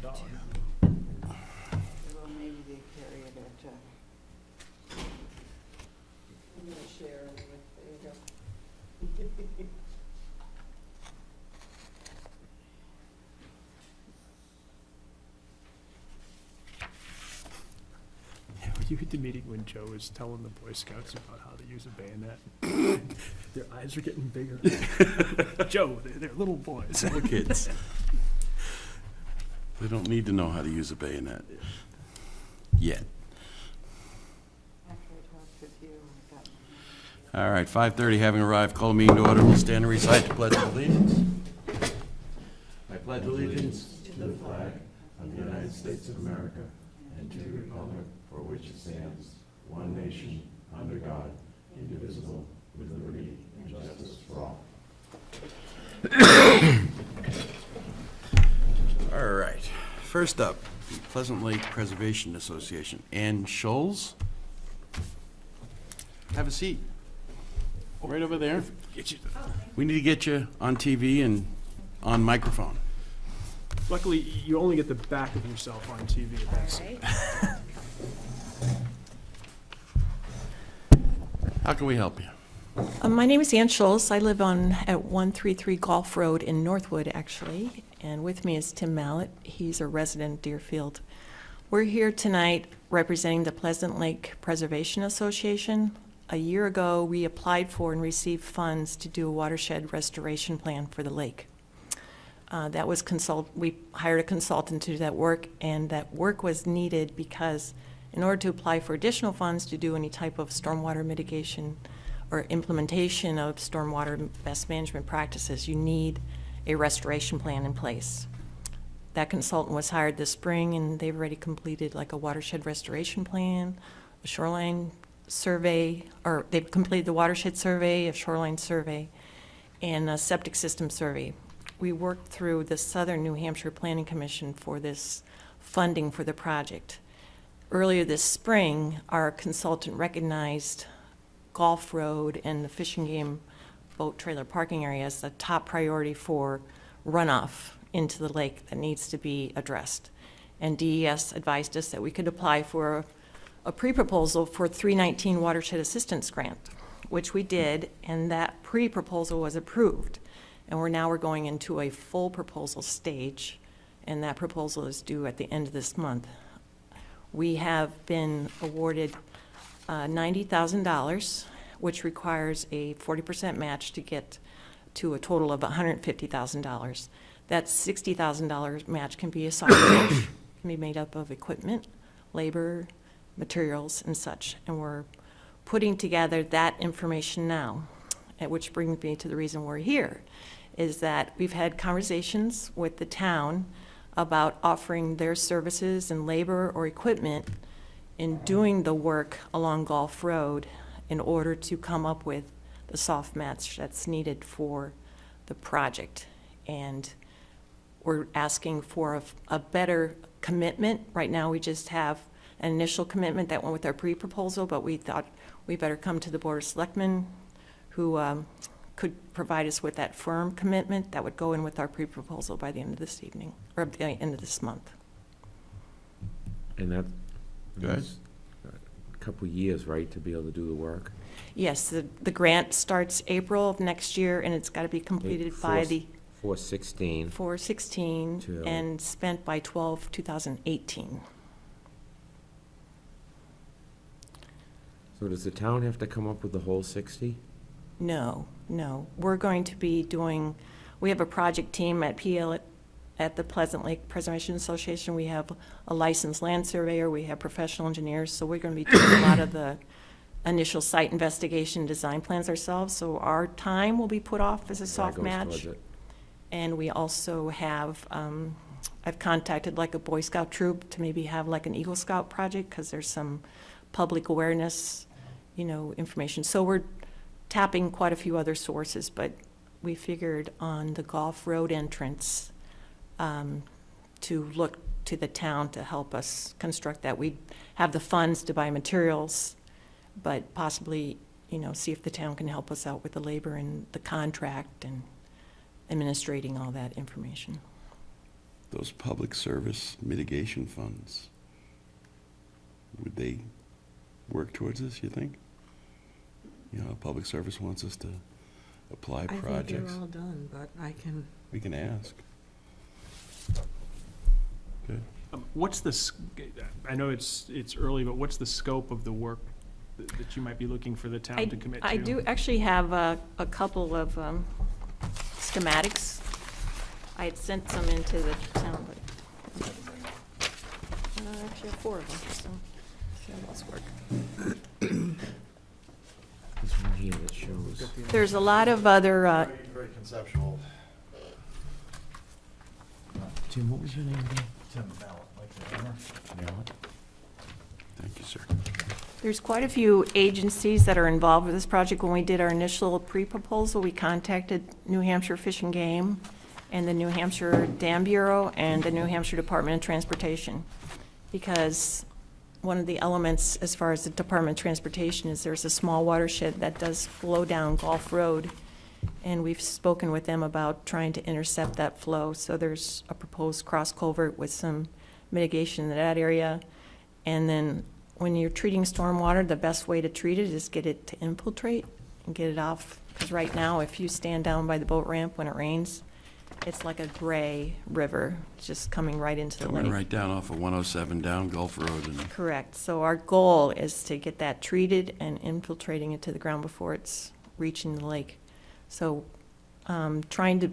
dog. Well, maybe they carry it at, I'm gonna share it with, there you go. Were you at the meeting when Joe was telling the Boy Scouts about how to use a bayonet? Their eyes are getting bigger. Joe, they're little boys. Little kids. They don't need to know how to use a bayonet yet. After I talked with you, I got. All right, 5:30 having arrived, call the meeting to order. We'll stand and recite the Pledge of Allegiance. I pledge allegiance to the flag of the United States of America and to the republic for which it stands, one nation, under God, indivisible, with liberty and justice for all. All right, first up, Pleasant Lake Preservation Association. Ann Scholes? Have a seat. Right over there. Get you. We need to get you on TV and on microphone. Luckily, you only get the back of yourself on TV. That's How can we help you? My name is Ann Schultz. I live at 133 Golf Road in Northwood, actually, and with me is Tim Mallett. He's a resident of Deerfield. We're here tonight representing the Pleasant Lake Preservation Association. A year ago, we applied for and received funds to do a watershed restoration plan for the lake. We hired a consultant to do that work, and that work was needed because in order to apply for additional funds to do any type of stormwater mitigation or implementation of stormwater best management practices, you need a restoration plan in place. That consultant was hired this spring, and they've already completed like a watershed restoration plan, a shoreline survey, or they've completed the watershed survey, a shoreline survey, and a septic system survey. We worked through the Southern New Hampshire Planning Commission for this funding for the project. Earlier this spring, our consultant recognized Golf Road and the fishing game boat trailer parking area as the top priority for runoff into the lake that needs to be addressed. And DES advised us that we could apply for a pre-proposal for 319 Watershed Assistance Grant, which we did, and that pre-proposal was approved. And we're going into a full proposal stage, and that proposal is due at the end of this month. We have been awarded $90,000, which requires a 40% match to get to a total of $150,000. That $60,000 match can be a soft match, can be made up of equipment, labor, materials, and such. And we're putting together that information now, which brings me to the reason we're here, is that we've had conversations with the town about offering their services and labor or equipment in doing the work along Golf Road in order to come up with the soft match that's needed for the project. And we're asking for a better commitment. Right now, we just have an initial commitment that went with our pre-proposal, but we thought we better come to the Board of Selectmen, who could provide us with that firm commitment that would go in with our pre-proposal by the end of this evening, or the end of this month. And that Good. is a couple years, right, to be able to do the work? Yes, the grant starts April of next year, and it's got to be completed by the 4/16. 4/16 Till- and spent by 12/2018. So does the town have to come up with the whole 60? No. We're going to be we have a project team at the Pleasant Lake Preservation Association. We have a licensed land surveyor, we have professional engineers, so we're going to be doing a lot of the initial site investigation design plans ourselves. So our time will be put off as a That soft goes match. towards it. And we also have, I've contacted like a Boy Scout troop to maybe have like an Eagle Scout project, because there's some public awareness, information. So we're tapping quite a few other sources, but we figured on the Golf Road entrance to look to the town to help us construct that. We have the funds to buy materials, but possibly, see if the town can help us out with the labor and the contract and administrating all that information. those public service mitigation funds, would they work towards this, you think? You know, public service wants us to apply I think projects. they're all done, but I can, We can ask. Good. What's the, I know it's early, but what's the scope of the work that you might be looking for the town to commit to? I do actually have a couple of schematics. I had sent some into the town, but I actually have 4 of them, so see how those work. This one here that shows. There's a lot of other, Very conceptual. Tim, what was your name again? Tim Mallett, like the hammer. Mallett? Thank you, sir. there's quite a few agencies that are involved with this project. When we did our initial pre-proposal, we contacted New Hampshire Fish and Game and the New Hampshire Dam Bureau and the New Hampshire Department of Transportation, because one of the elements as far as the Department of Transportation is there's a small watershed that does flow down Gulf Road, and we've spoken with them about trying to intercept that flow. So there's a proposed cross culvert with some mitigation in that area. And then when you're treating stormwater, the best way to treat it is get it to infiltrate and get it off. Because right now, if you stand down by the boat ramp when it rains, it's like a gray river just coming right into the Coming lake. right down off of 107 down Gulf Road and Correct. So our goal is to get that treated and infiltrating it to the ground before it's reaching the lake. So trying to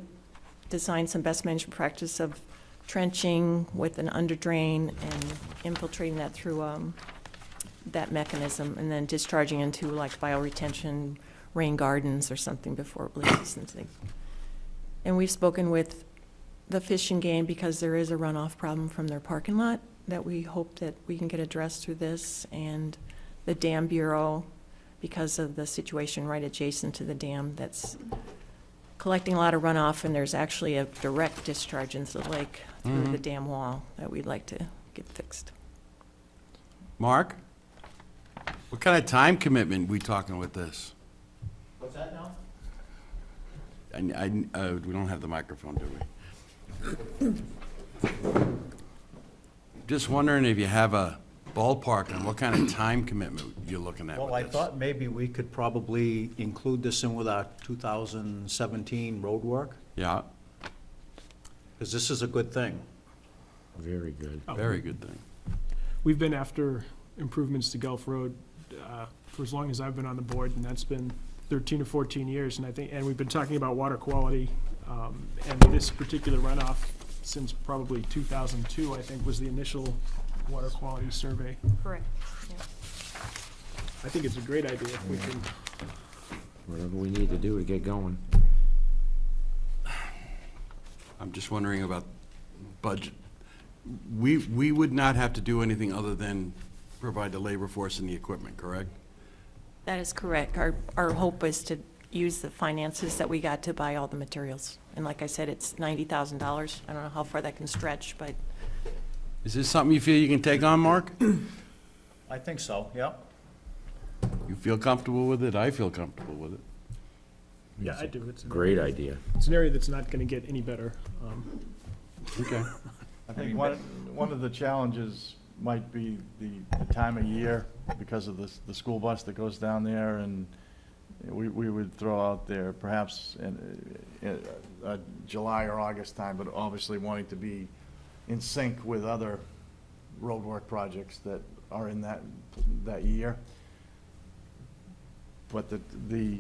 design some best management practice of trenching with an under drain and infiltrating that through that mechanism, and then discharging into like bioretention, rain gardens or something before it leaves and things. And we've spoken with the Fish and Game because there is a runoff problem from their parking lot that we hope that we can get addressed through this, and the Dam Bureau because of the situation right adjacent to the dam that's collecting a lot of runoff, and there's actually a direct discharge into the lake through the dam wall that we'd like to get fixed. Mark? What kind of time commitment we talking with this? What's that now? We don't have the microphone, do we? Just wondering if you have a ballpark on what kind of time commitment you're looking at with Well, I this. thought maybe we could probably include this in with our 2017 road work, Yeah, because this is a good thing. Very good. very good thing. We've been after improvements to Gulf Road for as long as I've been on the board, and that's been 13 or 14 years, and we've been talking about water quality, and this particular runoff since probably 2002, I think, was the initial water quality survey. Correct. I think it's a great idea if we can. Whatever we need to do to get going. I'm just wondering about budget. We would not have to do anything other than provide the labor force and the equipment, correct? That is correct. Our hope is to use the finances that we got to buy all the materials. And like I said, it's $90,000. I don't know how far that can stretch, but Is this something you feel you can take on, Mark? I think so, yep. You feel comfortable with it? I feel comfortable with it. Yeah, I do. It's Great idea. It's an area that's not going to get any better. Okay. I think one of the challenges might be the time of year because of the school bus that goes down there, and we would throw out there perhaps in July or August time, but obviously wanting to be in sync with other roadwork projects that are in that year. But the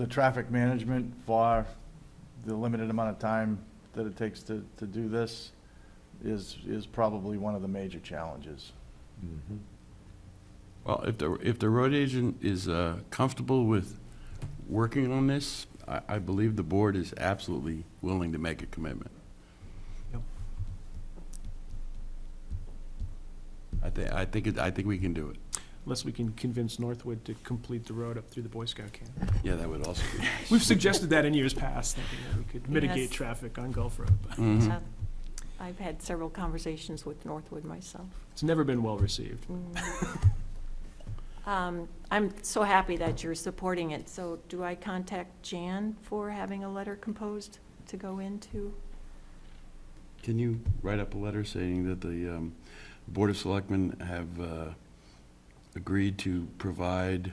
traffic management for the limited amount of time that it takes to do this is probably one of the major challenges. Well, if the road agent is comfortable with working on this, I believe the board is absolutely willing to make a commitment. Yep. I think we can do it. Unless we can convince Northwood to complete the road up through the Boy Scout camp. Yeah, that would also be nice. We've suggested that in years past, thinking that we could mitigate Yes. traffic on Gulf Road. But Mhm. I've had several conversations with Northwood myself. it's never been well received. I'm so happy that you're supporting it. So do I contact Jan for having a letter composed? to go into. Can you write up a letter saying that the Board of Selectmen have agreed to provide,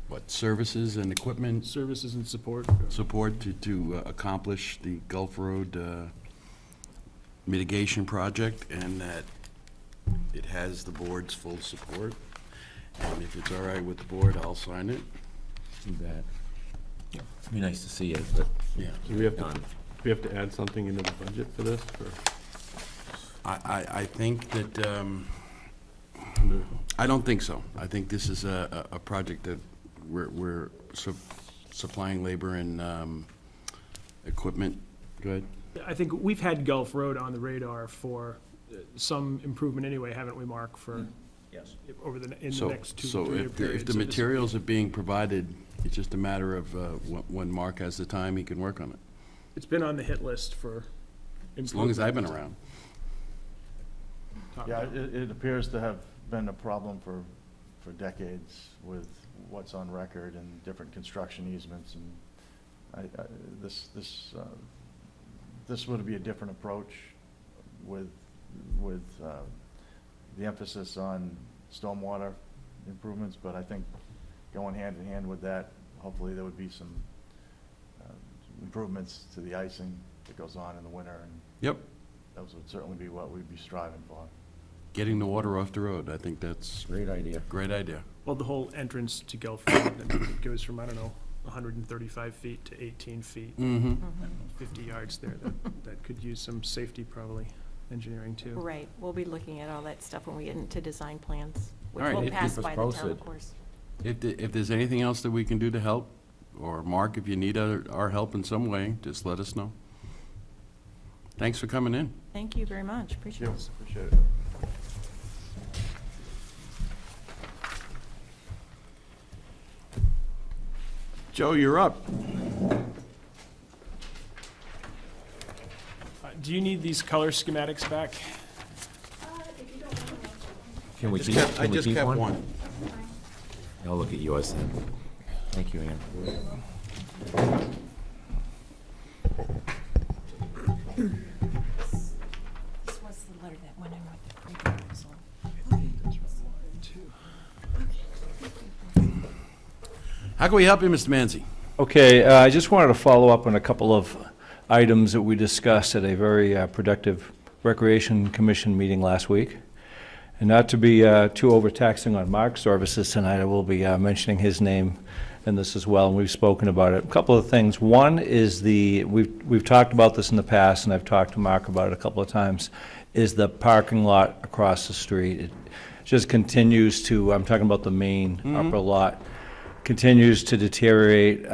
what, services and equipment Services and support. support to accomplish the Gulf Road mitigation project, and that it has the board's full support? And if it's all right with the board, I'll sign it. Too bad. It'd be nice to see it, but Yeah. Do we have to, done. do we have to add something into the budget for this, or? I think that, I don't think so. I think this is a project that we're supplying labor and equipment. Go ahead. I think we've had Gulf Road on the radar for some improvement anyway, haven't we, Mark, for, Yes. over in the So, next 2 so 3 year if period? the materials are being provided, it's just a matter of when Mark has the time, he can work on it. It's been on the hit list for. As long as I've been around. Yeah, it appears to have been a problem for decades with what's on record and different construction easements, and this would be a different approach with the emphasis on stormwater improvements, but I think going hand in hand with that, hopefully there would be some improvements to the icing that goes on in the winter, and Yep. those would certainly be what we'd be striving for. Getting the water off the road, I think that's Great idea. a great idea. Well, the whole entrance to Gulf Road, I mean, it goes from, I don't know, 135 feet to 18 feet, Mm-hmm. 50 yards there. That could use some safety, probably, engineering too. Right, we'll be looking at all that stuff when we get into design plans, which All right, will keep pass us by the town, posted. of course. If there's anything else that we can do to help, or Mark, if you need our help in some way, just let us know. Thanks for coming in. Thank you very much, appreciate it. Appreciate it. Joe, you're up. Do you need these color schematics back? Can we keep, I can we just keep kept one? one. I'll look at yours then. Thank you, Ann. This was the letter that went in with the pre-proposal. How can we help you, Mr. Manzi? Okay, I just wanted to follow up on a couple of items that we discussed at a very productive Recreation Commission meeting last week. And not to be too overtaxing on Mark's services tonight, I will be mentioning his name in this as well, and we've spoken about it. A couple of things. One is we've talked about this in the past, and I've talked to Mark about it a couple of times, is the parking lot across the street. It just continues to, I'm talking about the main upper lot, continues to deteriorate.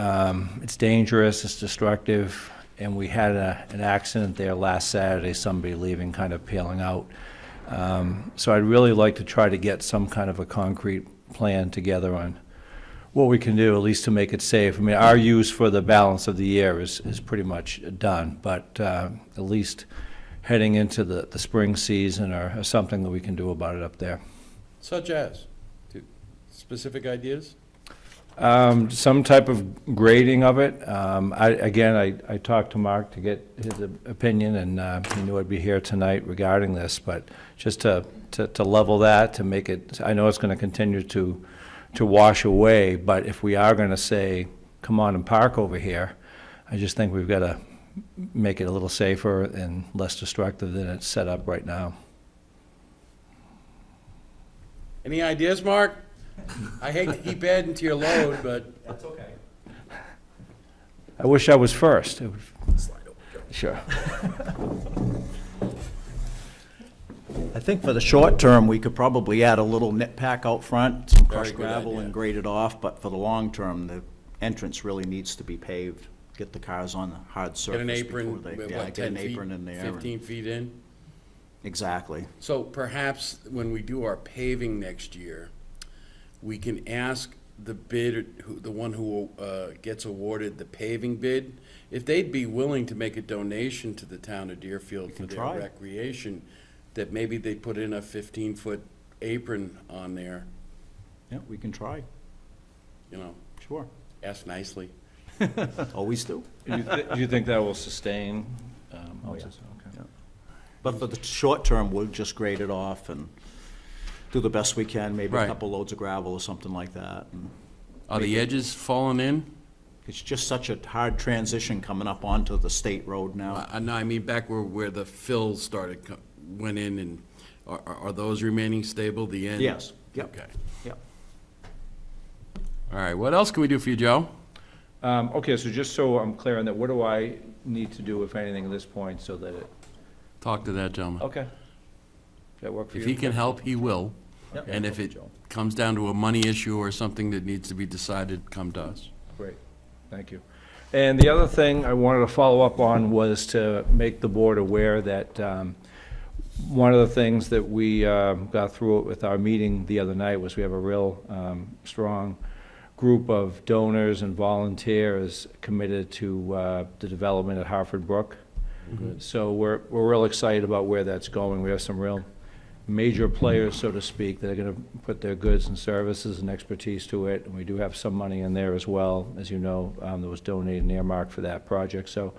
It's dangerous, it's destructive, and we had an accident there last Saturday, somebody leaving, kind of peeling out. So I'd really like to try to get some kind of a concrete plan together on what we can do, at least to make it safe. I mean, our use for the balance of the year is pretty much done, but at least heading into the spring season or something that we can do about it up there. Such as? Specific ideas? Some type of grading of it. I talked to Mark to get his opinion, and he knew I'd be here tonight regarding this, but just to level that, to make it, I know it's going to continue to wash away, but if we are going to say, come on and park over here, I just think we've got to make it a little safer and less destructive than it's set up right now. Any ideas, Mark? I hate to keep adding to your load, but. That's okay. I wish I was first. It would- Sure. I think for the short term, we could probably add a little nip pack out front, some Very crushed good gravel idea. and grade it off, but for the long term, the entrance really needs to be paved. Get the cars on the hard Get surface an before apron, they, yeah, what, get 10 an feet? apron in there. and- 15 feet in? Exactly. So perhaps when we do our paving next year, we can ask the bid, the one who gets awarded the paving bid, if they'd be willing to make a donation to the town of Deerfield for can their try. recreation, that maybe they put in a 15-foot apron on there, Yeah, we can try, you know, sure. ask nicely. Always do. Do you think that will sustain? Oh, yeah. Okay. Yeah. But for the short term, we'll just grade it off and do the best we can, maybe a Right. couple loads of gravel or something like that. And Are the edges falling in? it's just such a hard transition coming up onto the state road now. No, I mean back where the fill started, went in, and are those remaining stable, the end? Yes, yep. Okay. Yep. All right, what else can we do for you, Joe? Okay, so just so I'm clear on that, what do I need to do, if anything, at this point, so that it, Talk to that gentleman. okay. That work for you? If he can help, he will. Yep. And if it comes down to a money issue or something that needs to be decided, come to us. Great, thank you. And the other thing I wanted to follow up on was to make the board aware that one of the things that we got through with our meeting the other night was we have a real strong group of donors and volunteers committed to the development at Hartford Brook. So we're real excited about where that's going. We have some real major players, so to speak, that are going to put their goods and services and expertise to it. And we do have some money in there as well, as you know, that was donated and earmarked for that project. So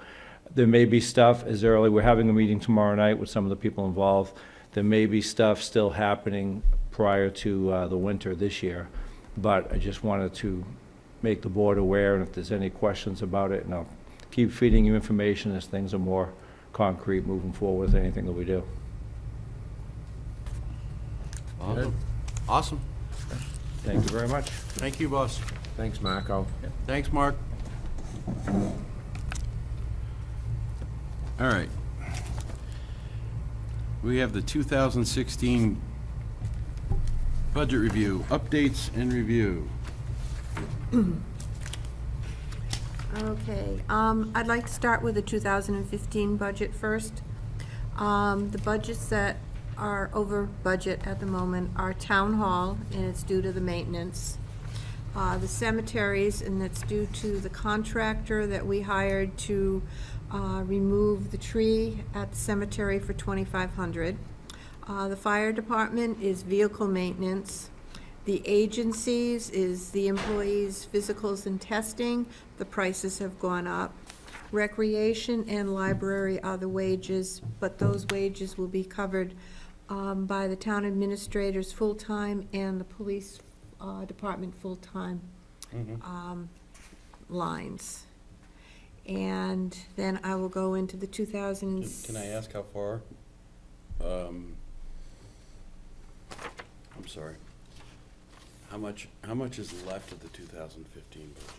there may be stuff as early, we're having a meeting tomorrow night with some of the people involved. There may be stuff still happening prior to the winter this year. But I just wanted to make the board aware, and if there's any questions about it, and I'll keep feeding you information as things are more concrete moving forward with anything that we do. Awesome. Thank you very much. Thank you, boss. Thanks, Marco. Thanks, Mark. All right. We have the 2016 budget review, updates and review. Okay, I'd like to start with the 2015 budget first. The budgets that are over budget at the moment are Town Hall, and it's due to the maintenance. The cemeteries, and that's due to the contractor that we hired to remove the tree at the cemetery for $2,500. The fire department is vehicle maintenance. The agencies is the employees' physicals and testing. The prices have gone up. Recreation and library are the wages, but those wages will be covered by the town administrators full-time and the police department full-time lines. And then I will go into the 2000. Can I ask how far? I'm sorry. How much is left of the 2015 budget?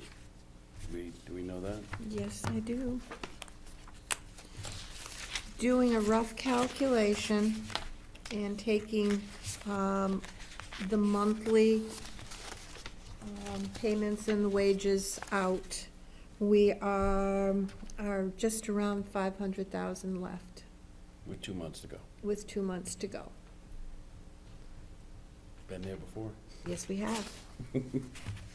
Do we know that? Yes, I do. Doing a rough calculation and taking the monthly payments and the wages out, we are just around 500,000 left With 2 months to go. with 2 months to go. Been there before? Yes, we have.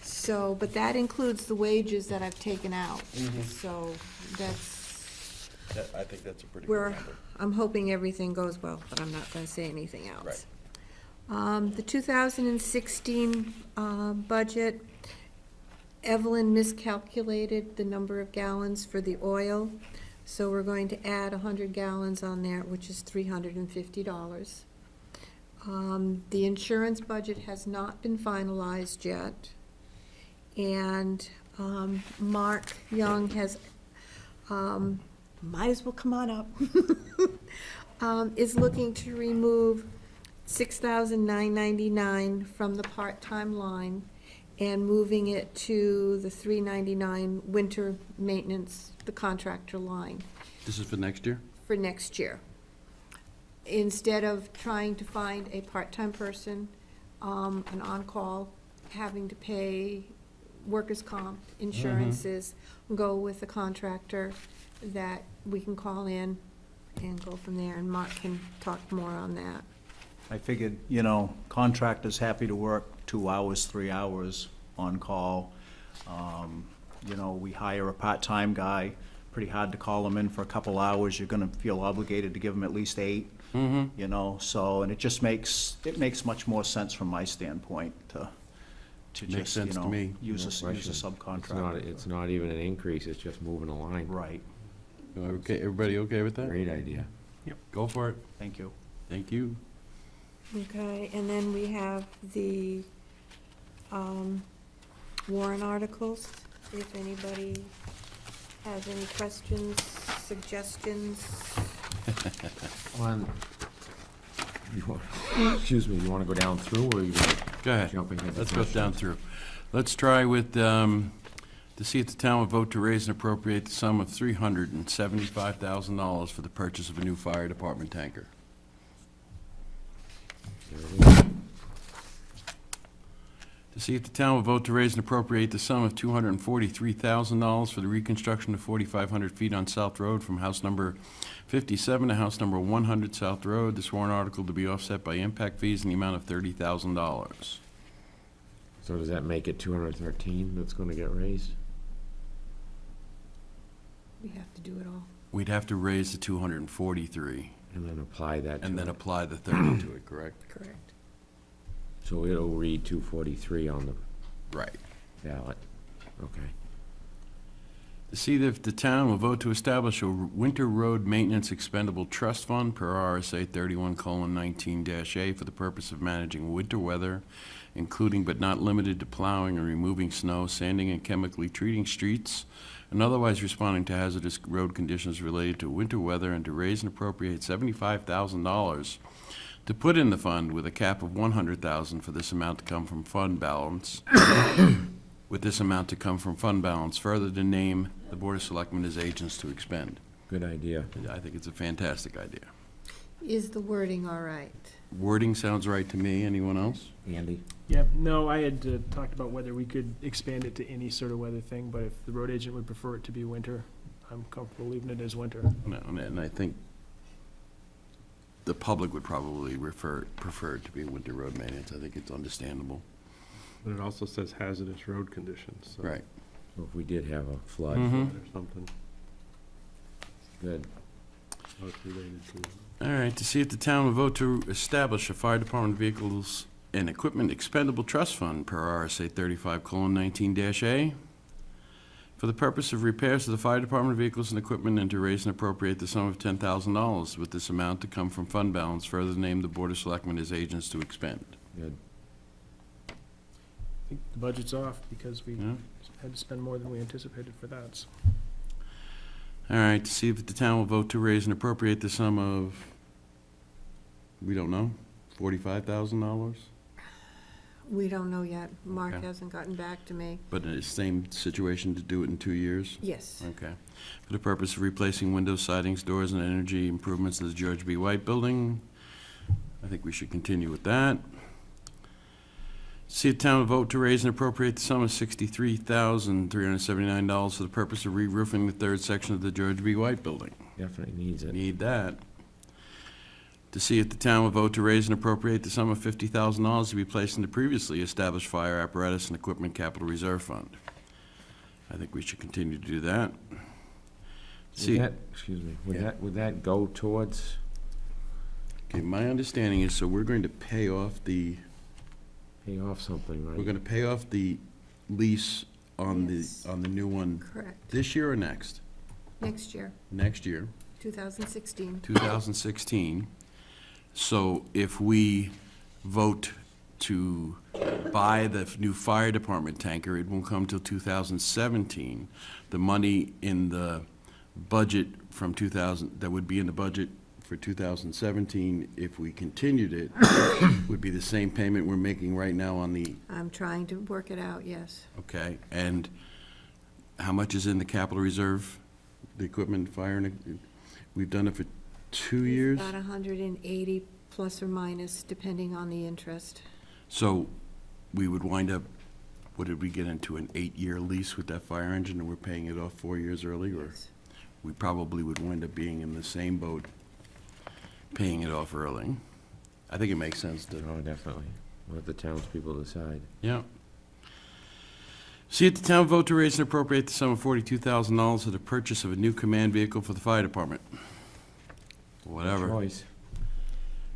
So, but that includes the wages that I've taken out. So that's, I think that's a pretty good we're, number. I'm hoping everything goes well, but I'm not gonna say anything else. Right. The 2016 budget, Evelyn miscalculated the number of gallons for the oil, so we're going to add 100 gallons on there, which is $350. The insurance budget has not been finalized yet, and Mark Young has, might as well come on up, is looking to remove $6,999 from the part-time line and moving it to the $399 winter maintenance, the contractor line This is for next year? for next year. Instead of trying to find a part-time person, an on-call, having to pay workers' comp, insurances, go with a contractor that we can call in and go from there, and Mark can talk more on that. I figured, contractor's happy to work 2 hours, 3 hours on call. We hire a part-time guy, pretty hard to call him in for a couple hours. You're gonna feel obligated to give him at least 8. So, and it just makes much more sense from my standpoint to to Makes just, sense to me. use No a, use a question. subcontractor. It's not even an increase, it's just moving a line. Right, Okay, everybody okay with that? Great idea. Go for it. thank you. Thank you. Okay, and then we have the warrant articles. If anybody has any questions, suggestions. On, excuse me, you wanna go down through, or you gonna Go ahead. jump ahead? to Let's go questions? down through. Let's try with, to see if the town will vote to raise and appropriate the sum of $375,000 for the purchase of a new fire department tanker. There it is. To see if the town will vote to raise and appropriate the sum of $243,000 for the reconstruction of 4,500 feet on South Road from house number 57 to house number 100 South Road. This warrant article to be offset by impact fees in the amount of $30,000. So does that make it 213 that's gonna get raised? We have to do it all. We'd have to raise the 243 And then apply that to and then it. apply the 30 to it, correct? Correct. So it'll read 243 on the Right. ballot. Okay. To see if the town will vote to establish a winter road maintenance expendable trust fund per RSA 31:19-A for the purpose of managing winter weather, including but not limited to plowing and removing snow, sanding and chemically treating streets, and otherwise responding to hazardous road conditions related to winter weather, and to raise and appropriate $75,000 to put in the fund with a cap of $100,000 for this amount to come from fund balance, with this amount to come from fund balance, further to name the Board of Selectmen as agents to expend. Good idea. I think it's a fantastic idea. Is the wording all right? Wording sounds right to me. Anyone else? Andy? Yeah, no, I had talked about whether we could expand it to any sort of weather thing, but if the road agent would prefer it to be winter, I'm comfortable leaving it as winter. No, and I think the public would probably prefer it to be winter road maintenance. I think it's understandable. But it also says hazardous road conditions, so. Right. So if we did have a flood, Mhm. Or something, good. how it's related to. All right, to see if the town will vote to establish a fire department vehicles and equipment expendable trust fund per RSA 35:19-A for the purpose of repairs to the fire department vehicles and equipment, and to raise and appropriate the sum of $10,000 with this amount to come from fund balance, further name the Board of Selectmen as agents to expend. Good. I think the budget's off because we Yeah. had to spend more than we anticipated for that. So All right, to see if the town will vote to raise and appropriate the sum of, we don't know, $45,000? We don't know yet. Mark Okay. hasn't gotten back to me. But in the same situation to do it in 2 years? Yes. Okay. For the purpose of replacing windows, sidings, doors, and energy improvements to the George B. White Building. I think we should continue with that. See a town vote to raise and appropriate the sum of $63,379 for the purpose of re-roofing the third section of the George B. White Building. Definitely needs it. Need that. To see if the town will vote to raise and appropriate the sum of $50,000 to be placed in the previously established fire apparatus and equipment capital reserve fund. I think we should continue to do that. See, Excuse me, Yeah. would that go towards, okay, my understanding is, so we're going to pay off pay off something, right? we're gonna pay off the lease on Yes. the new one Correct. this year or next? Next year, Next year, 2016. 2016. So if we vote to buy the new fire department tanker, it won't come till 2017. The money in the budget from 2000, that would be in the budget for 2017, if we continued it, would be the same payment we're making right now on the, I'm trying to work it out, yes. okay? And how much is in the capital reserve, the equipment, fire, and, we've done it for 2 years? About 180 plus or minus, depending on the interest. So we would wind up, what did we get into, an 8-year lease with that fire engine, and we're paying it off 4 years early? Or Yes. we probably would wind up being in the same boat, paying it off early. I think it makes sense to, Oh, definitely. Let the townspeople decide. yeah. See if the town vote to raise and appropriate the sum of $42,000 for the purchase of a new command vehicle for the fire department. Whatever. Choice.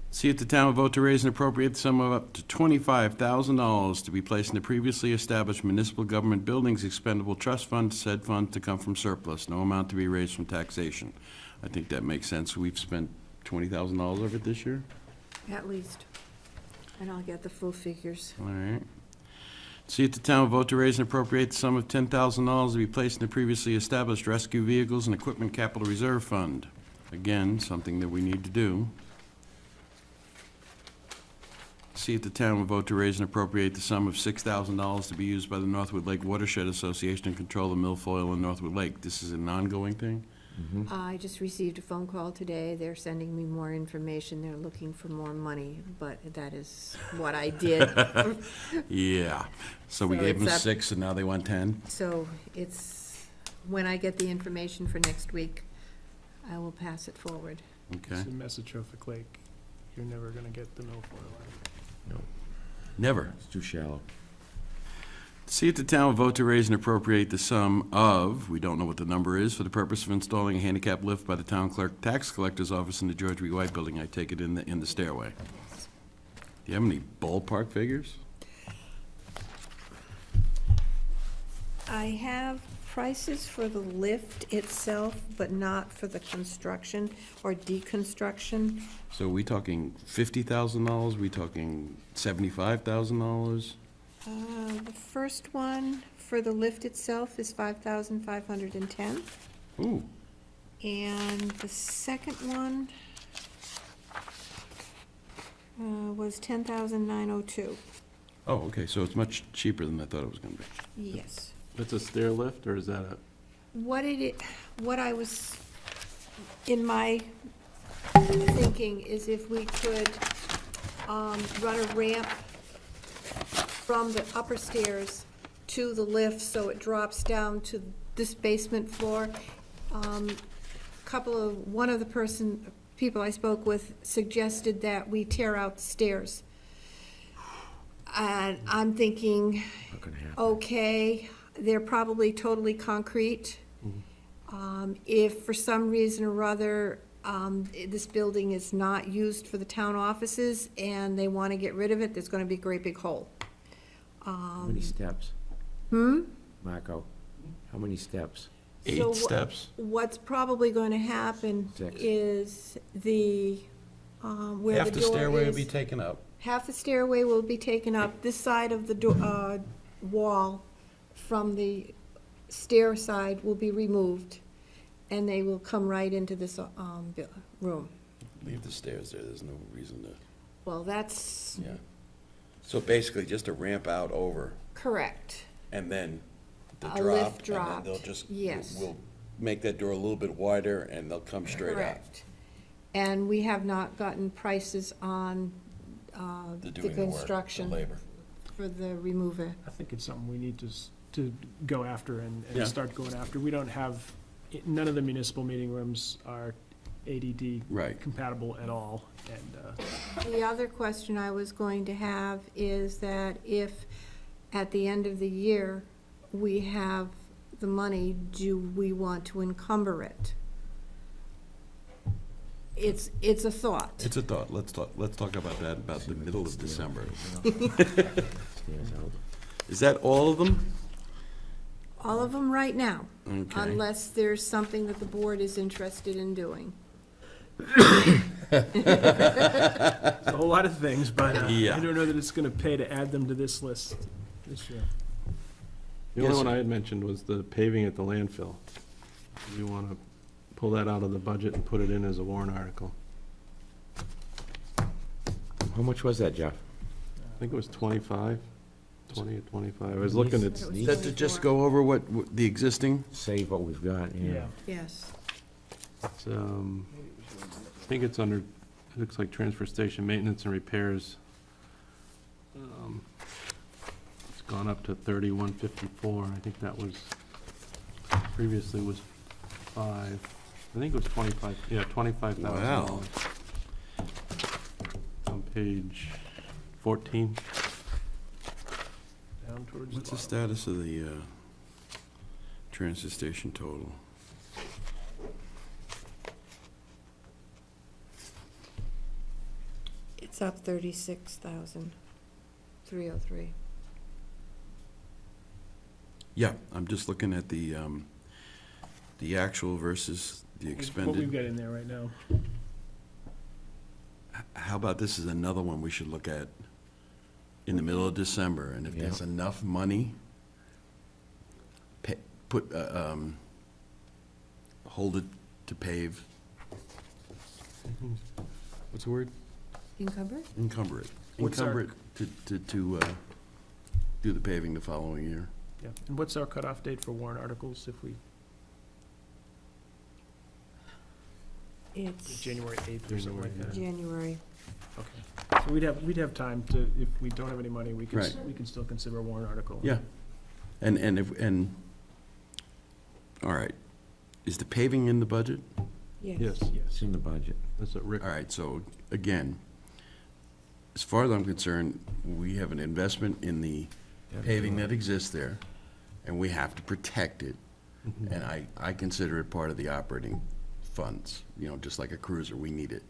See if the town will vote to raise and appropriate the sum of up to $25,000 to be placed in the previously established municipal government buildings expendable trust fund, said fund to come from surplus, no amount to be raised from taxation. I think that makes sense. We've spent $20,000 of it this year. At least. And I'll get the full figures. All right. See if the town will vote to raise and appropriate the sum of $10,000 to be placed in the previously established rescue vehicles and equipment capital reserve fund. Again, something that we need to do. See if the town will vote to raise and appropriate the sum of $6,000 to be used by the Northwood Lake Watershed Association to control the milfoil in Northwood Lake. This is an ongoing thing? I just received a phone call today. They're sending me more information. They're looking for more money, but that is what I did. Yeah. So we So gave them it's up- 6 and now they want 10? So it's, when I get the information for next week, I will pass it forward. Okay. It's in Mesotrophic Lake. You're never gonna get the milfoil out. Never. It's too shallow. See if the town will vote to raise and appropriate the sum of, we don't know what the number is, for the purpose of installing a handicap lift by the town clerk tax collector's office in the George B. White building. I take it in the stairway. Do you have any ballpark figures? I have prices for the lift itself, but not for the construction or deconstruction. So are we talking $50,000? We talking $75,000? The first one for the lift itself is 5,510, Ooh, and the second one was 10,902. oh, okay, so it's much cheaper than I thought it was gonna be. Yes. That's a stair lift, or is that a, What I was, in my thinking, is if we could run a ramp from the upper stairs to the lift, so it drops down to this basement floor. One of the people I spoke with suggested that we tear out the stairs. And I'm thinking, Not gonna happen. okay, they're probably totally concrete. If for some reason or other, this building is not used for the town offices and they want to get rid of it, there's going to be a great big hole. How many steps? Marco, how many steps? So 8 steps? What's probably going to happen 6. is where the Half the door stairway will is- be taken up. Half the stairway will be taken up. This side of the wall from the stair side will be removed, and they will come right into this room. Leave the stairs there, there's no reason to, Well, that's yeah. So basically, just a ramp out over, correct. and then the A drop. lift And then dropped, they'll just, yes. we'll make that door a little bit wider, and they'll come straight out. Correct. And we have not gotten prices on They're the doing the work, the construction labor. for the remover. I think it's something we need to go after and Yeah. start going after. We don't have, none of the municipal meeting rooms are ADD Right. compatible at all, and, The other question I was going to have is that if, at the end of the year, we have the money, do we want to encumber it? It's a thought. It's a thought, let's talk about that about the middle of December. Stairs out. Is that all of them? All of them right now, Okay. unless there's something that the board is interested in doing. a whole lot of things, but Yeah. I don't know that it's gonna pay to add them to this list this year. the Yes, only one sir. I had mentioned was the paving at the landfill. Do you want to pull that out of the budget and put it in as a warrant article? How much was that, Jeff? I think it was 25, 20 or 25. I was looking at, It was Is that to just go over what the existing? Save what we've got, yeah. Yes. it's, I think it's under, it looks like transfer station maintenance and repairs. It's gone up to 3154. I think that was, previously was 5. I think it was 25, yeah, $25,000. On page 14. Down towards the What's the bottom. status of the transfer station total? It's up 36,303. Yeah, I'm just looking at the actual versus the What we've expended. got in there right now. How about this is another one we should look at in the middle of December, and if there's enough money, hold it to pave. What's the word? Encumbered? Encumber it. What's our- Encumber it to do the paving the following year. Yeah. And what's our cutoff date for warrant articles if we, It's January 8th or something like that? January. Okay. So we'd have time to, if we don't have any money, we can, Right. we can still consider a warrant article. Yeah. And all right. Is the paving in the budget? Yes, Yes. It's in the budget. that's what Rick, All right, so again, as far as I'm concerned, we have an investment in the paving that exists there, and we have to protect it. Mhm. And I consider it part of the operating funds, just like a cruiser, we need it.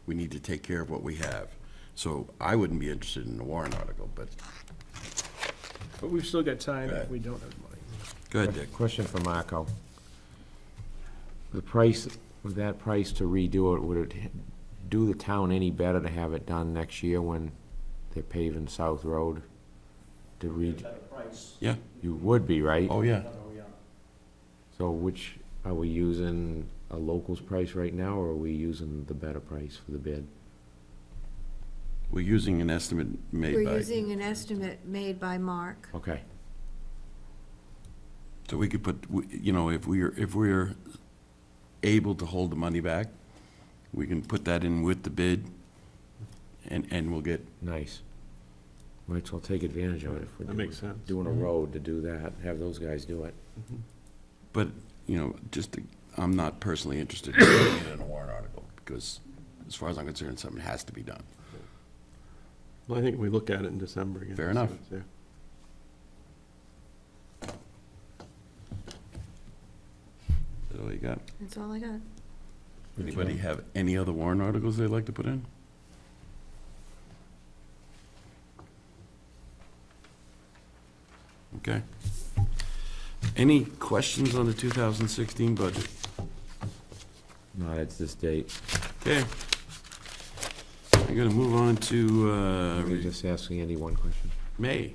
We need to take care of what we have. So I wouldn't be interested in the warrant article, but But we've still got time Go if ahead. we don't have money. go ahead, Dick. Question for Marco. The price, with that price to redo it, would it do the town any better to have it done next year when they're paving South Road? To Yeah, you would be, right? oh, yeah. So which, are we using a local's price right now, or are we using the better price for the bid? We're using an estimate made We're by, using an estimate made by Mark. Okay, so we could put, if we're able to hold the money back, we can put that in with the bid, and we'll get, nice. Might as well take advantage of it if we're that makes sense. doing a road to do that, have those guys do it. Mhm. but, I'm not personally interested in putting it in a warrant article, because as far as I'm concerned, something has to be done. Well, I think we look at it in December again. Fair see enough. what's there. Is that all you got? That's all I got. Anybody have any other warrant articles they'd like to put in? Okay. Any questions on the 2016 budget? No, it's this date. Okay. I'm gonna move on to, Let me just ask Andy one question. May.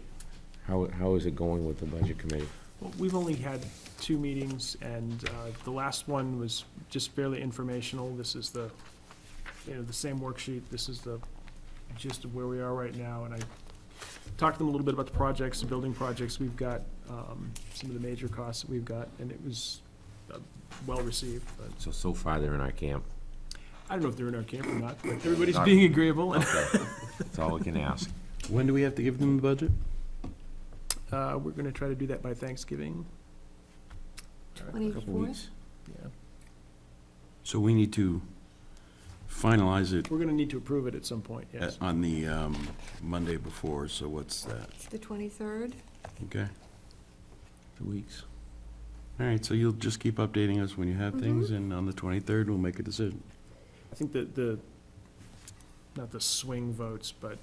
How is it going with the budget committee? Well, we've only had 2 meetings, and the last one was just barely informational. This is the same worksheet. This is the gist of where we are right now, and I talked to them a little bit about the projects, the building projects we've got, some of the major costs that we've got, and it was well-received. But So far they're in our camp. I don't know if they're in our camp or not, but everybody's being agreeable. And That's all we can ask. When do we have to give them the budget? we're going to try to do that by Thanksgiving. Couple 24th? weeks. Yeah. So we need to finalize it We're going to need to approve it at some point, yes. on the Monday before, so what's that? It's the 23rd. Okay. 2 weeks. All right, so you'll just keep updating us when you have things, and on the 23rd, we'll make a decision. I think not the swing votes, but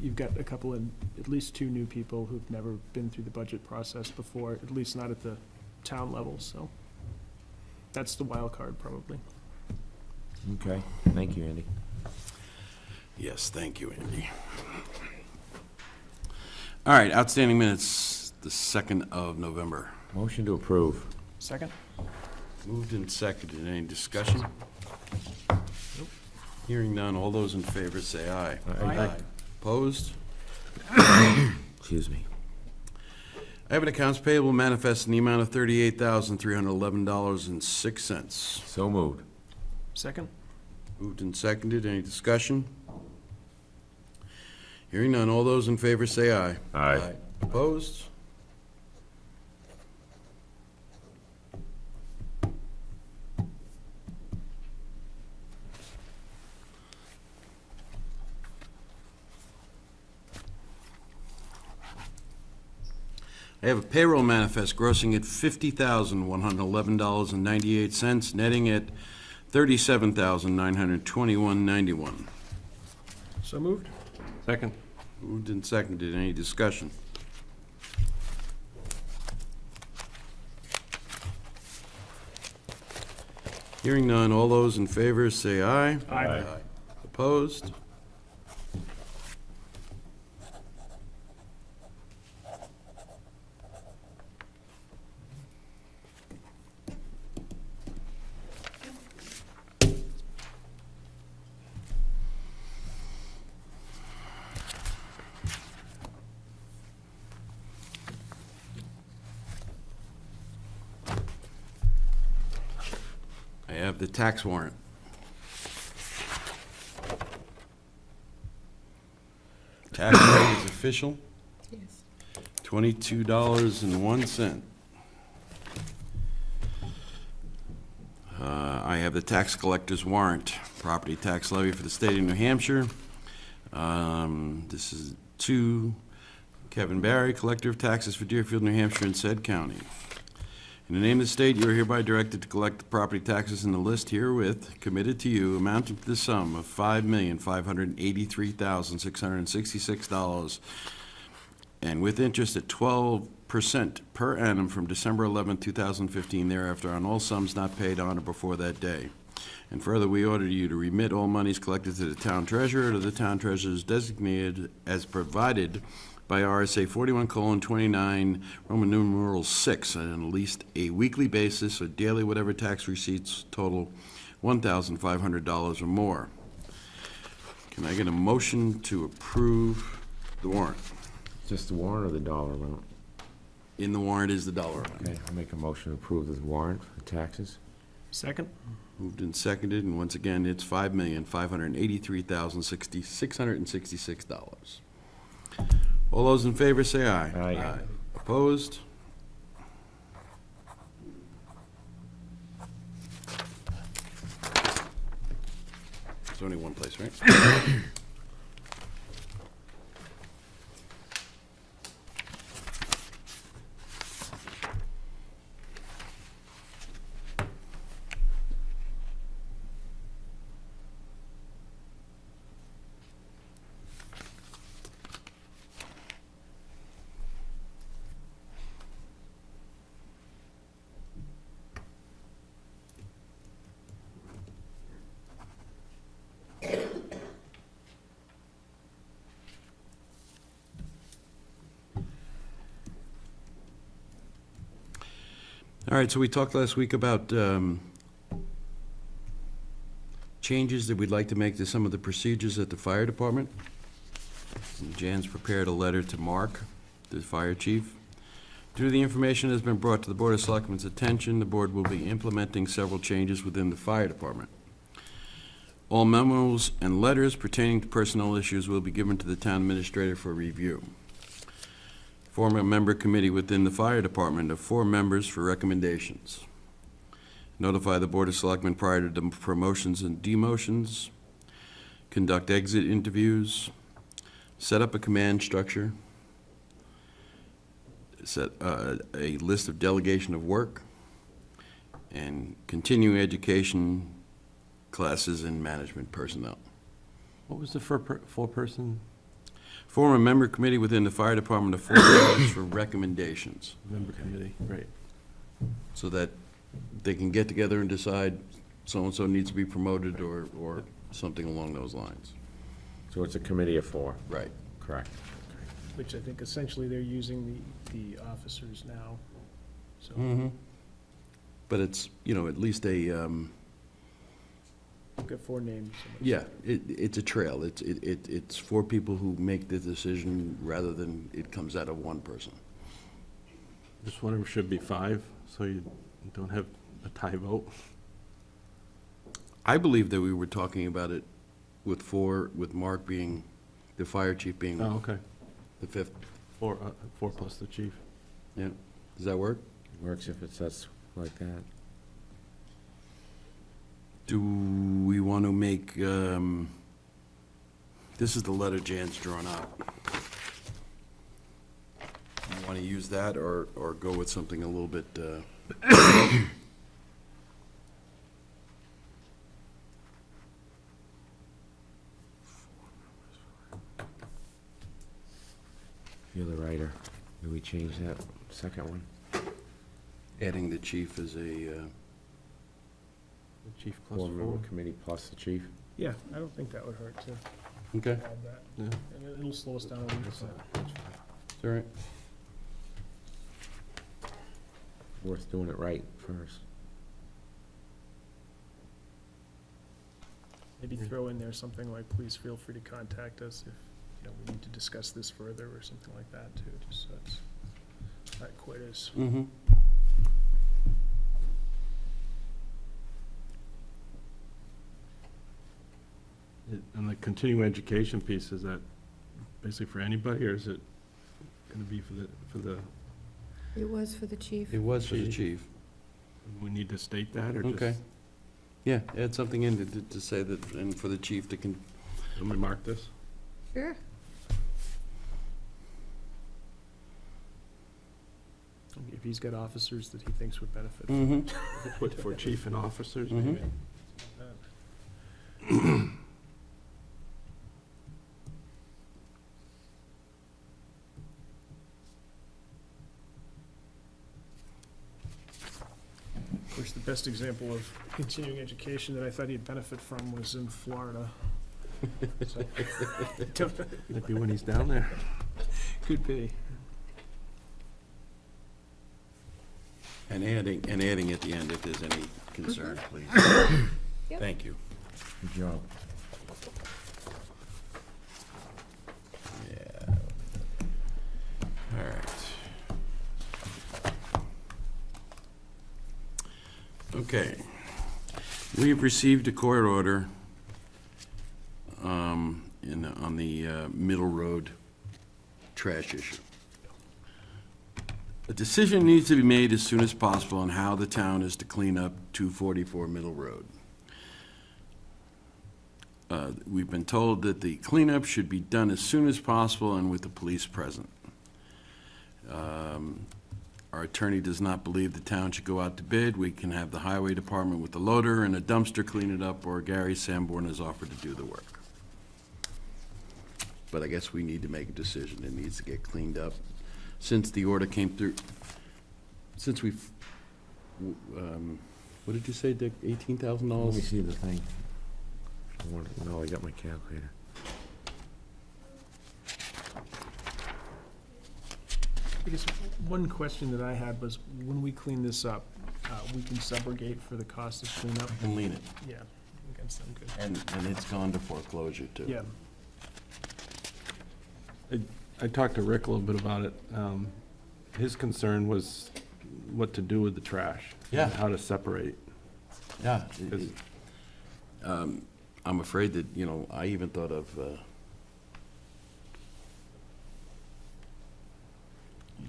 you've got a couple, and at least 2 new people who've never been through the budget process before, at least not at the town level, so that's the wild card, probably. Okay, thank you, Andy. Yes, thank you, Andy. All right, outstanding minutes, the 2nd of November. Motion to approve. Second? Moved and seconded. Any discussion? Hearing none. All those in favor say aye. Aye. Opposed? Excuse me. I have an accounts payable manifest in the amount of $38,311.06. So moved. Second? Moved and seconded. Any discussion? Hearing none. All those in favor say aye. Aye. Opposed? I have a payroll manifest grossing at $50,111.98, netting at $37,921.91. So moved? Second. Moved and seconded. Any discussion? Hearing none. All those in favor say aye. Aye. Opposed? I have the tax warrant. Tax rate is official, Yes. $22.01. I have the tax collector's warrant, property tax levy for the state of New Hampshire. This is to Kevin Barry, collector of taxes for Deerfield, New Hampshire, and said county. In the name of the state, you are hereby directed to collect the property taxes in the list herewith committed to you, amounting to the sum of $5,583,666, and with interest at 12% per annum from December 11, 2015 thereafter on all sums not paid on or before that day. And further, we order you to remit all monies collected to the town treasurer or to the town treasurer's designated as provided by RSA 41:29, Roman numeral 6, on at least a weekly basis or daily, whatever tax receipts total $1,500 or more. Can I get a motion to approve the warrant? Just the warrant or the dollar amount? In the warrant is the dollar amount. Okay, I'll make a motion to approve the warrant for taxes. Second? Moved and seconded, and once again, it's $5,583,666. All those in favor say aye. Aye. Opposed? There's only one place, right? All right, so we talked last week about changes that we'd like to make to some of the procedures at the fire department. And Jan's prepared a letter to Mark, the fire chief. Due to the information that has been brought to the Board of Selectmen's attention, the board will be implementing several changes within the fire department. All memos and letters pertaining to personnel issues will be given to the town administrator for review. Form a member committee within the fire department of 4 members for recommendations. Notify the Board of Selectmen prior to promotions and demotions. Conduct exit interviews. Set up a command structure. Set a list of delegation of work. And continuing education classes and management personnel. What was the four-person Form a member committee within the fire department of 4 members for recommendations, member committee? Right. so that they can get together and decide so-and-so needs to be promoted or something along those lines. So it's a committee of 4, Right. correct? Which I think essentially they're using the officers now, so. But it's, at least a, We've got 4 names. yeah, it's a trail. It's 4 people who make the decision rather than it comes out of one person. Just wonder if it should be 5, so you don't have a tie vote. I believe that we were talking about it with 4, with Mark being, the fire chief being Oh, okay. the 5th. 4 plus the chief. Yeah, does that work? Works if it says like that. Do we want to make, this is the letter Jan's drawn up. You want to use that or go with something a little bit, You're the writer. Did we change that second one? Adding the chief as a, The chief plus Four-member 4. committee plus the chief? Yeah, I don't think that would hurt to okay, add that. Yeah, And it'll slow us down a little bit. it's all right. Worth doing it right first. Maybe throw in there something like, please feel free to contact us if, we need to discuss this further, or something like that, too, just so it's not quite as, Mm-hmm. And the continuing education piece, is that basically for anybody, or is it gonna be for the, It was for the chief. It was for the chief. we need to state that, or just? Okay. Yeah, add something in to say that, and for the chief to Let me mark this. Sure. if he's got officers that he thinks would benefit. Mm-hmm. Put for chief and officers, Mhm. maybe? Of course, the best example of continuing education that I thought he'd benefit from was in Florida. So, Maybe when he's down there. could be. And adding at the end if there's any concern, please. Yep. Thank you. Good job. Yeah. All right. Okay. We've received a court order on the Middle Road trash issue. A decision needs to be made as soon as possible on how the town is to clean up 244 Middle Road. We've been told that the cleanup should be done as soon as possible and with the police present. Our attorney does not believe the town should go out to bid. We can have the highway department with the loader and a dumpster clean it up, or Gary Sanborn has offered to do the work. But I guess we need to make a decision. It needs to get cleaned up. Since the order came through, since we've, what did you say, Dick, Let me $18,000? see the thing. No, I got my calculator. I guess one question that I had was, when we clean this up, we can subrogate for the cost of cleanup? And lean it. Yeah, against them, good. And it's gone to foreclosure, too. Yeah, I talked to Rick a little bit about it. His concern was what to do with the trash. Yeah. And how to separate. Yeah. Because- I'm afraid that, I even thought of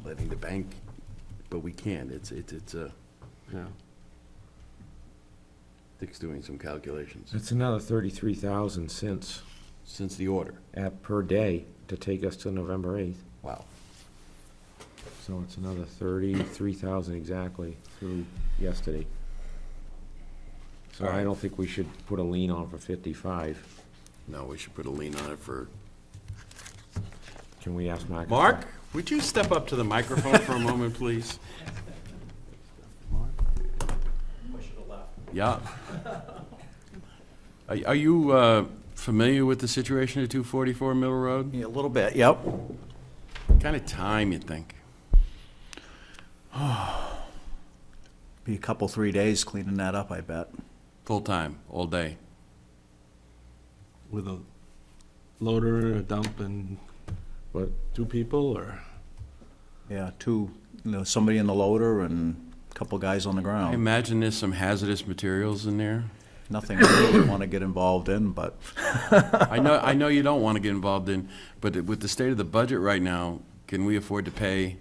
letting the bank, but we can't. It's Yeah. Dick's doing some calculations It's another 33,000 since, since the order. per day to take us to November 8th. Wow. So it's another 33,000 exactly through yesterday. So I don't think we should put a lien on for 55. No, we should put a lien on it for. Can we ask Mark? Mark, would you step up to the microphone for a moment, please? Yeah. Are you familiar with the situation at 244 Middle Road? Yeah, a little bit, yep. What kind of time you think? Be a couple, 3 days cleaning that up, I bet. Full time, all day? With a loader, a dump, and What? 2 people, or? Yeah, somebody in the loader and a couple guys on the I ground. imagine there's some hazardous materials in there. Nothing I really want to get involved in, but I know you don't want to get involved in, but with the state of the budget right now, can we afford to pay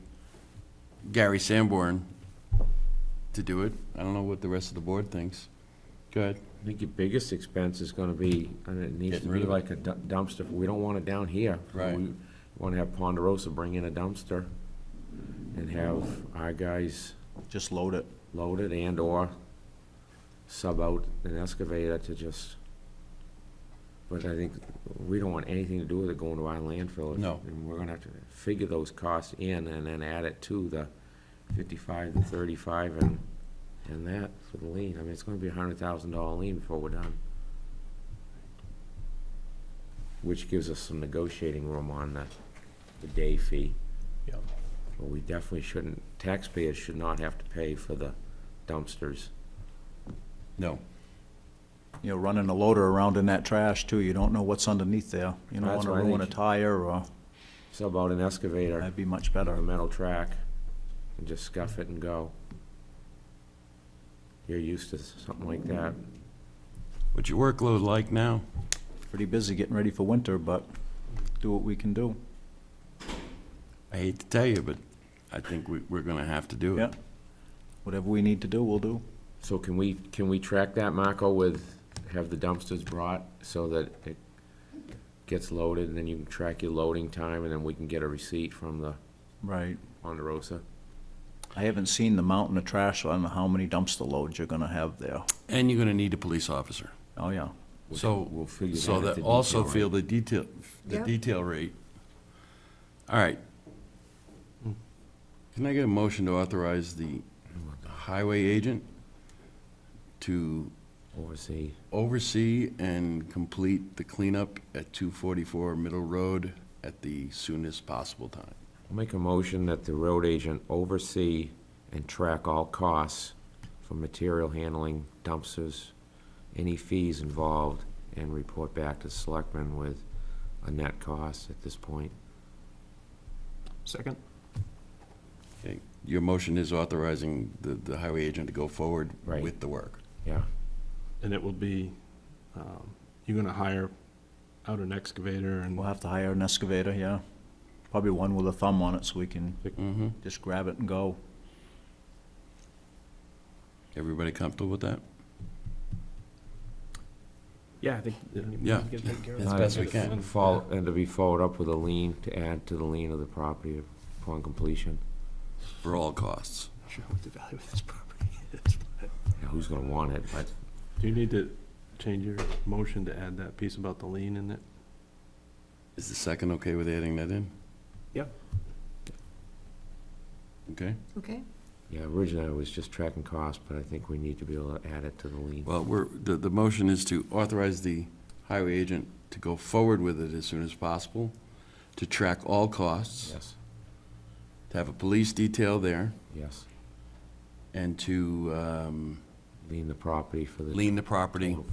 Gary Sanborn to do it? I don't know what the rest of the board thinks. Go ahead. I think your biggest expense is gonna be, and it needs to Getting rid be of it. like a dumpster. We don't want it down here. Right. We wanna have Ponderosa bring in a dumpster and have our guys just load it. load it and/or sub out an excavator to just But I think we don't want anything to do with it going to our landfill. No. And we're gonna have to figure those costs in and then add it to the 55, the 35, and that for the lien. I mean, it's gonna be $100,000 lien before we're done. Which gives us some negotiating room on the day fee. Yep. But we definitely shouldn't, taxpayers should not have to pay for the dumpsters. No. You know, running a loader around in that trash too, you don't know what's underneath there. You don't That's wanna why I ruin a think- tire, or Sub out an excavator that'd be much on a better. metal track and just scuff it and go. You're used to something like that. What's your workload like now? Pretty busy getting ready for winter, but do what we can do. I hate to tell you, but I think we're gonna have to do it. Yeah. Whatever we need to do, we'll do. So can we track that, Marco, have the dumpsters brought so that it gets loaded, and then you can track your loading time, and then we can get a receipt from the Right. Ponderosa? I haven't seen the mountain of trash. I don't know how many dumpster loads you're gonna have there. And you're gonna need a police officer. Oh, yeah. So, We'll figure so that at that the also detail feel rate. the Yep. detail rate. All right. Can I get a motion to authorize the highway agent to oversee and complete the cleanup at 244 Middle Road at the soonest possible time? I'll make a motion that the road agent oversee and track all costs for material handling, dumpsters, any fees involved, and report back to selectmen with a net cost at this point. Second? Okay, your motion is authorizing the highway agent to go forward Right. with the work. Yeah, And it will be, you're gonna hire out an excavator and, We'll have to hire an excavator, yeah. Probably one with a thumb on it so we can Mm-hmm. just grab it and go. Everybody comfortable with that? Yeah, I think. Yeah. we can take care of As that. best we can. and to be followed up with a lien to add to the lien of the property upon completion. For all costs. Not sure what the value of this property is, but. Yeah, who's gonna want it, but do you need to change your motion to add that piece about the lien in it? Is the second okay with adding that in? Yep. Okay. Okay? yeah, originally I was just tracking costs, but I think we need to be able to add it to the lien. Well, the motion is to authorize the highway agent to go forward with it as soon as possible, to track all costs, Yes, to have a police detail there, yes. and to Lien the property for the. lien the property total.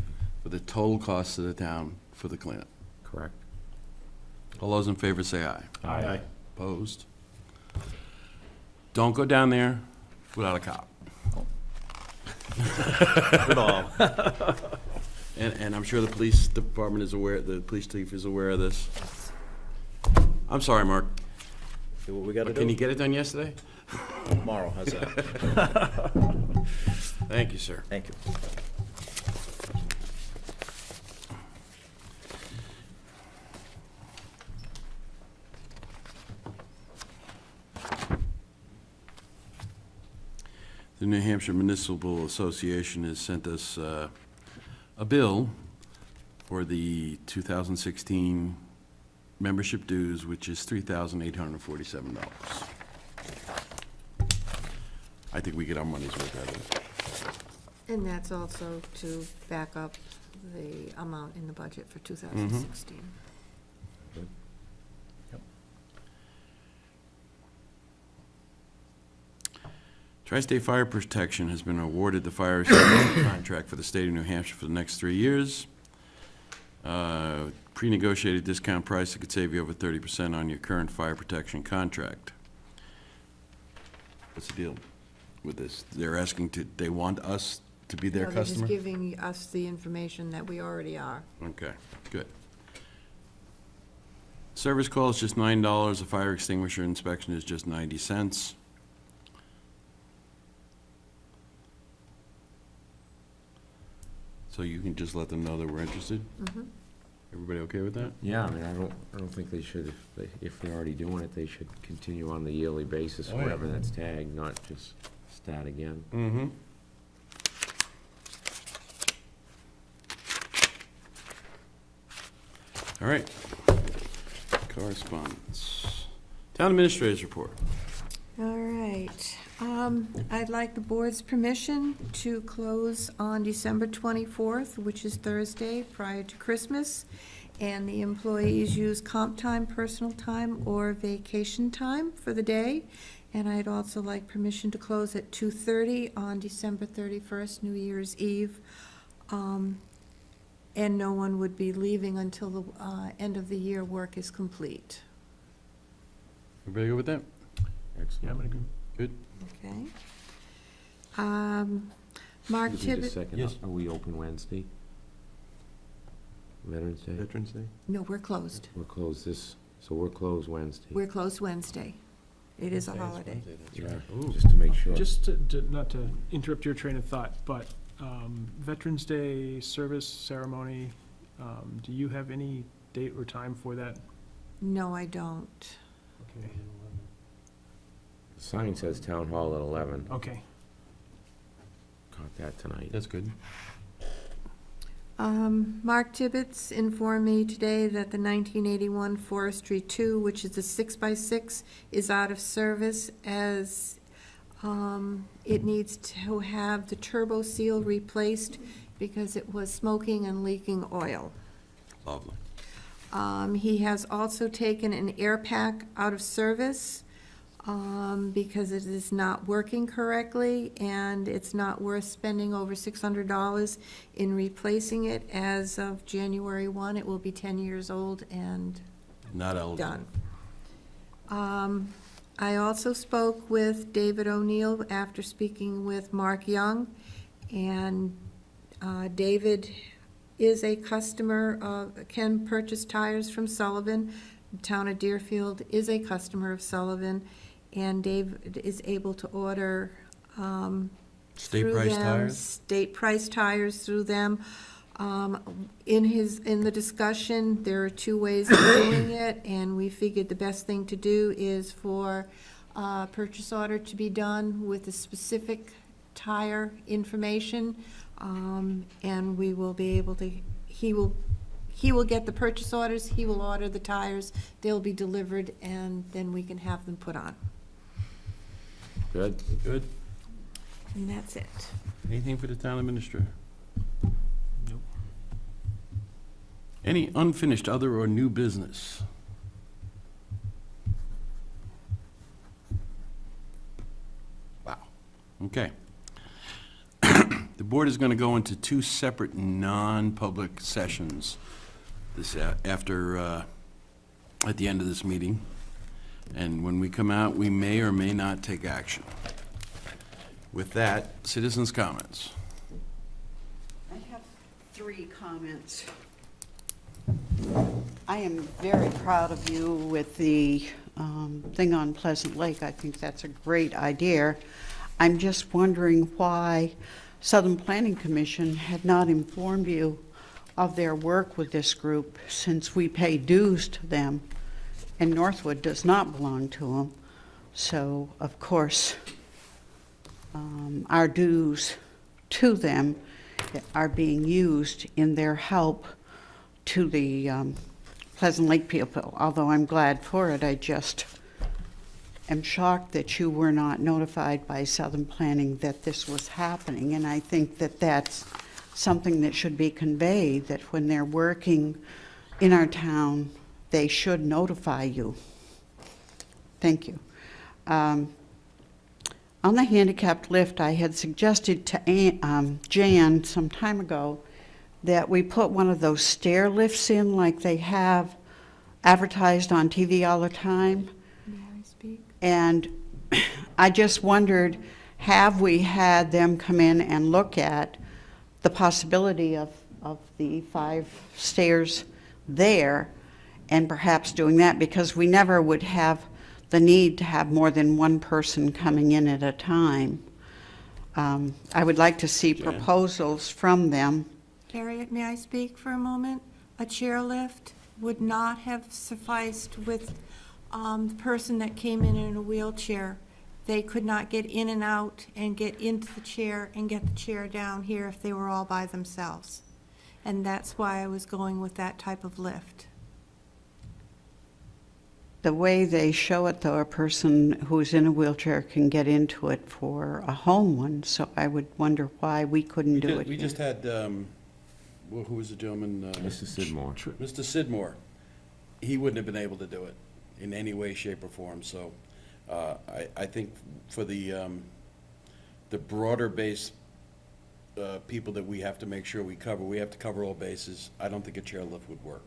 for the total cost of the town for the cleanup. Correct. All those in favor say aye. Aye. Opposed? Don't go down there without a cop. Good all. And I'm sure the police department is aware, the police chief is aware of this. I'm sorry, Mark, Do what we gotta but can you do. get it done yesterday? Tomorrow, how's that? Thank you, sir. Thank you. The New Hampshire Municipal Association has sent us a bill for the 2016 membership dues, which is $3,847. I think we get our money's worth out of it. And that's also to back up the amount in the budget for 2016. Tri-State Fire Protection has been awarded the fire extinguisher contract for the state of New Hampshire for the next 3 years. Pre-negotiated discount price that could save you over 30% on your current fire protection contract. What's the deal with this? They're asking they want us to be their No, they're just customer? giving us the information that we already are. Okay, good. Service call is just $9. A fire extinguisher inspection is just 90 cents. So you can just let them know that we're interested? Mhm. Everybody okay with that? Yeah, I mean, I don't think they should, if they're already doing it, they should continue on the yearly basis, Oh, yeah. whatever that's tagged, not just start again. Mm-hmm. All right. Correspondence. Town Administrator's report. All right. I'd like the board's permission to close on December 24th, which is Thursday, prior to Christmas, and the employees use comp time, personal time, or vacation time for the day. And I'd also like permission to close at 2:30 on December 31st, New Year's Eve. And no one would be leaving until the end of the year work is complete. Everybody good with that? Yeah, I'm gonna go. Good? Okay. Mark Excuse me Tibbet, just a second. Yes. Are we open Wednesday? Veterans Day? Veterans Day? no, we're closed. We're closed so we're closed Wednesday. We're closed Wednesday. It is a holiday. Yeah, Ooh. just to make sure. Just not to interrupt your train of thought, but Veterans Day service ceremony, do you have any date or time for that? No, I don't. Okay. The sign says Town Hall at 11. Okay. Caught that tonight. That's good. Mark Tibbetts informed me today that the 1981 Forestry 2, which is a 6x6, is out of service as it needs to have the turbo seal replaced because it was smoking and leaking oil. Lovely. He has also taken an air pack out of service because it is not working correctly, and it's not worth spending over $600 in replacing it. As of January 1, it will be 10 years old and Not eligible. done. I also spoke with David O'Neill after speaking with Mark Young, and David is a customer can purchase tires from Sullivan. The town of Deerfield is a customer of Sullivan, and David is able to order State through price them, tires? state price tires through them. In the discussion, there are two ways of doing it, and we figured the best thing to do is for a purchase order to be done with the specific tire information, and we will be able to, he will get the purchase orders, he will order the tires, they'll be delivered, and then we can have them put on. Good? Good. And that's it. Anything for the town administrator? Nope. Any unfinished other or new business? Wow. Okay. The board is going to go into two separate non-public sessions this after at the end of this meeting. And when we come out, we may or may not take action. With that, citizens' comments. I have 3 comments. I am very proud of you with the thing on Pleasant Lake. I think that's a great idea. I'm just wondering why Southern Planning Commission had not informed you of their work with this group, since we pay dues to them, and Northwood does not belong to them. So, of course, our dues to them are being used in their help to the Pleasant Lake people. Although I'm glad for it, I just am shocked that you were not notified by Southern Planning that this was happening. And I think that that's something that should be conveyed, that when they're working in our town, they should notify you. Thank you. On the handicapped lift, I had suggested to Jan some time ago that we put one of those stair lifts in like they have advertised on TV all the time. May I speak? And I just wondered, have we had them come in and look at the possibility of the 5 stairs there, and perhaps doing that, because we never would have the need to have more than one person coming in at a time. I would like to see Jan? proposals from them. Harriet, may I speak for a moment? A chairlift would not have sufficed with the person that came in a wheelchair. They could not get in and out and get into the chair and get the chair down here if they were all by themselves. And that's why I was going with that type of lift. The way they show it, though, a person who's in a wheelchair can get into it for a home one, so I would wonder why we couldn't do it We here. just had, who was the gentleman? Mr. Sidmore. Mr. Sidmore. He wouldn't have been able to do it in any way, shape, or form, so I think for the broader base people that we have to make sure we have to cover all bases. I don't think a chairlift would work.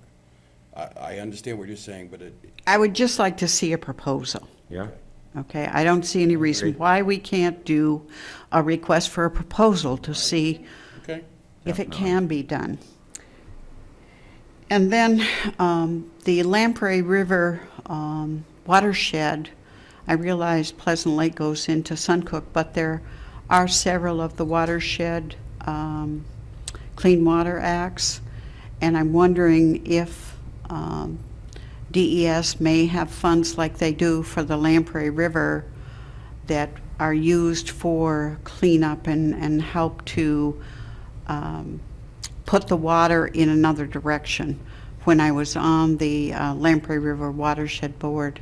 I understand what you're saying, but I would just like to see a proposal, Yeah? okay? I don't see any reason Agree. why we can't do a request for a proposal to see okay. if it can be done. And then the Lamprey River watershed, I realize Pleasant Lake goes into Suncook, but there are several of the watershed Clean Water Acts, and I'm wondering if DES may have funds like they do for the Lamprey River that are used for cleanup and help to put the water in another direction. When I was on the Lamprey River Watershed Board,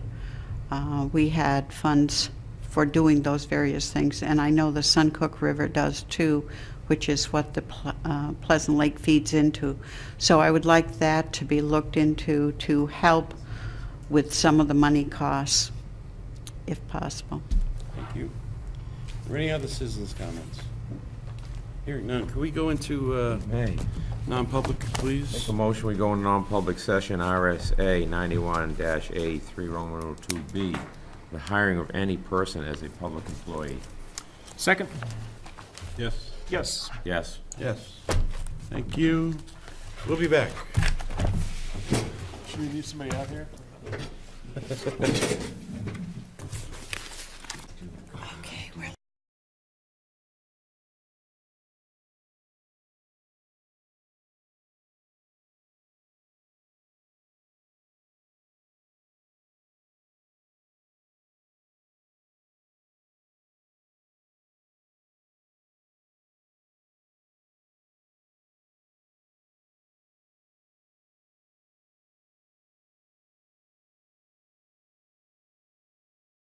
we had funds for doing those various things, and I know the Suncook River does too, which is what the Pleasant Lake feeds into. So I would like that to be looked into to help with some of the money costs, if possible. Thank you. Are there any other citizens' comments? Hearing none, can we go into Hey, non-public, please? make a motion, we go into non-public session, RSA 91-A 3 Roman numeral 2B, the hiring of any person as a public employee. Second? Yes. Yes. Yes. Yes. Thank you. We'll be back. Should we leave somebody out here?